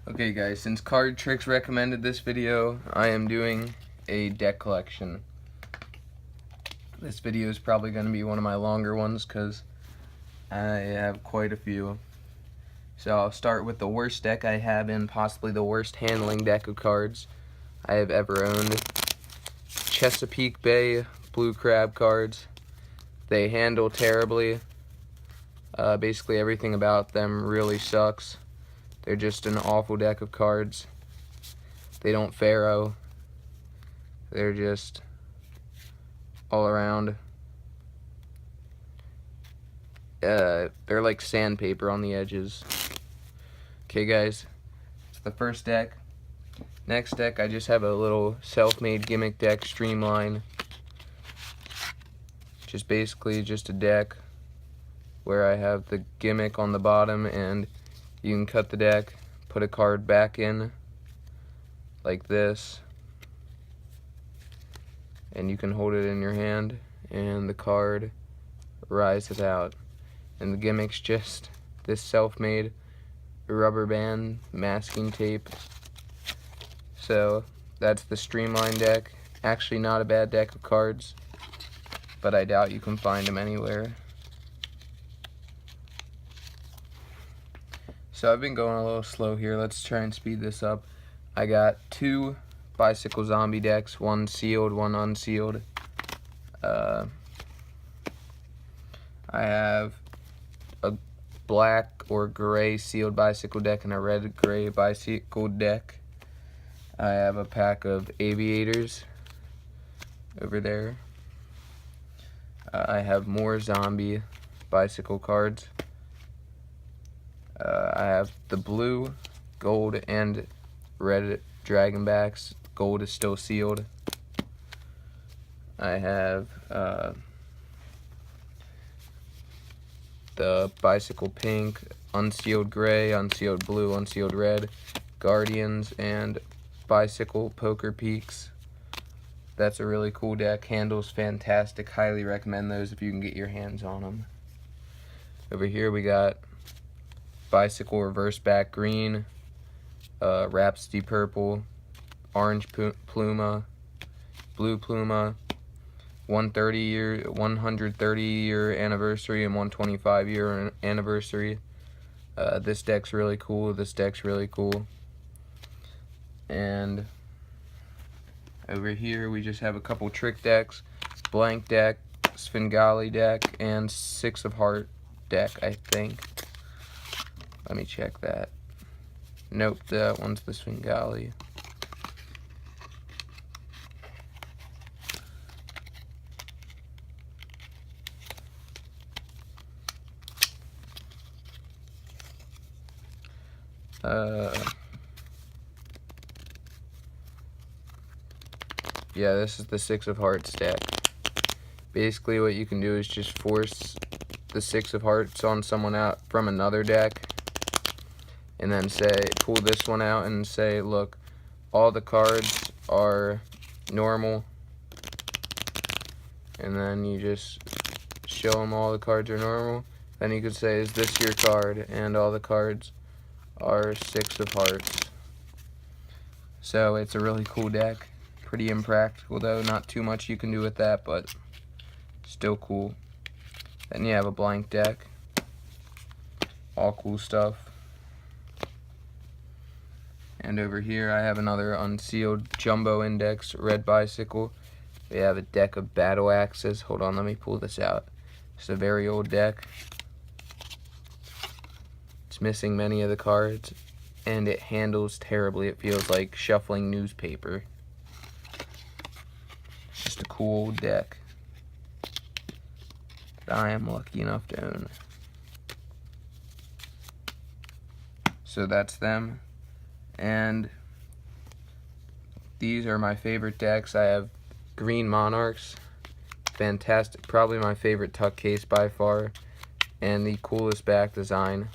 Okay guys, since Card Tricks recommended this video, I am doing a deck collection. This video is probably going to be one of my longer ones because I have quite a few. So I'll start with the worst deck I have and possibly the worst handling deck of cards I have ever owned. Chesapeake Bay Blue Crab cards. They handle terribly. Basically everything about them really sucks. They're just an awful deck of cards. They don't faro. They're just all around. They're like sandpaper on the edges. Okay guys, it's the first deck. Next deck, I just have a little self-made gimmick deck, Streamline. Just basically just a deck where I have the gimmick on the bottom and you can cut the deck, put a card back in like this, and you can hold it in your hand and the card rises out. And the gimmick's just this self-made rubber band masking tape. So that's the Streamline deck. Actually not a bad deck of cards, but I doubt you can find them anywhere. So I've been going a little slow here. Let's try and speed this up. I got two Bicycle Zombie decks, one sealed, one unsealed. I have a black or gray sealed bicycle deck and a red-gray bicycle deck. I have a pack of Aviators over there. I have more zombie bicycle cards. I have the blue, gold, and red Dragonbacks. Gold is still sealed. I have the bicycle pink, unsealed gray, unsealed blue, unsealed red, Guardians, and bicycle Poker Peaks. That's a really cool deck. Handles fantastic. Highly recommend those if you can get your hands on them. Over here we got bicycle reverse back green, Rhapsody purple, orange Pluma, blue Pluma, 130-year anniversary and 125-year anniversary. This deck's really cool. This deck's really cool. And over here we just have a couple trick decks, blank deck, Svengali deck, and Six of Heart deck, I think. Let me check that. Nope, that one's the Svengali. Yeah, this is the Six of Hearts deck. Basically what you can do is just force the Six of Hearts on someone out from another deck, and then say, pull this one out and say, look, all the cards are normal, and then you just show them all the cards are normal. Then you could say, is this your card? And all the cards are Six of Hearts. So it's a really cool deck. Pretty impractical though, not too much you can do with that, but still cool. Then you have a blank deck. All cool stuff. And over here I have another unsealed Jumbo Index red bicycle. We have a deck of Battle Axes. Hold on, let me pull this out. It's a very old deck. It's missing many of the cards, and it handles terribly. It feels like shuffling newspaper. It's just a cool old deck that I am lucky enough to own. So that's them. And these are my favorite decks. I have Green Monarchs. Fantastic. Probably my favorite tuck case by far. And the coolest back design.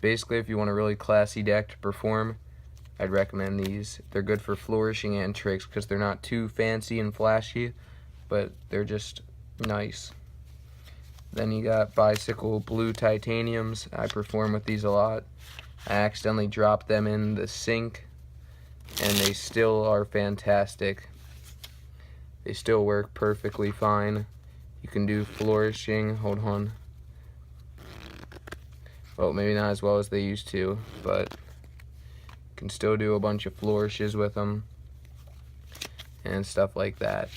Basically, if you want a really classy deck to perform, I'd recommend these. They're good for flourishing and tricks because they're not too fancy and flashy, but they're just nice. Then you got Bicycle Blue Titaniums. I perform with these a lot. I accidentally dropped them in the sink, and they still are fantastic. They still work perfectly fine. You can do flourishing. Hold on. Well, maybe not as well as they used to, but you can still do a bunch of flourishes with them and stuff like that.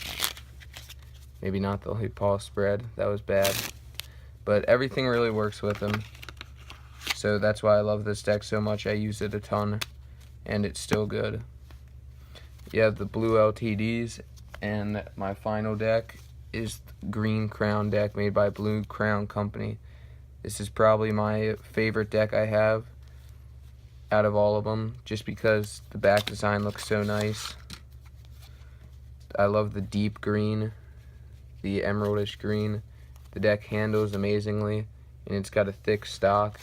Maybe not the Holy Paul spread. That was bad. But everything really works with them. So that's why I love this deck so much. I use it a ton, and it's still good. You have the blue LTDs, and my final deck is Green Crown deck made by Blue Crown Company. This is probably my favorite deck I have out of all of them, just because the back design looks so nice. I love the deep green, the emeraldish green. The deck handles amazingly, and it's got a thick stock,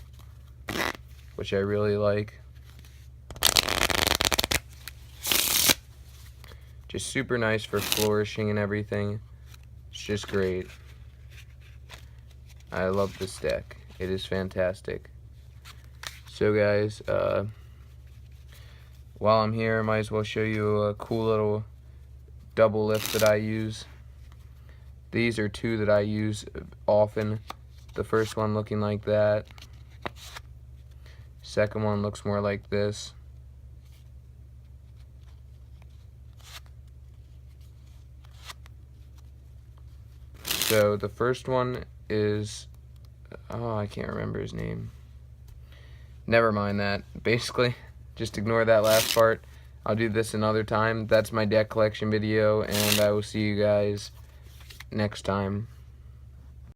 which I really like. Just super nice for flourishing and everything. It's just great. I love this deck. It is fantastic. So guys, while I'm here, I might as well show you a cool little double lift that I use. These are two that I use often. The first one looking like that. Second one looks more like this. So the first one is, oh, I can't remember his name. Never mind that. Basically, just ignore that last part. I'll do this another time. That's my deck collection video, and I will see you guys next time.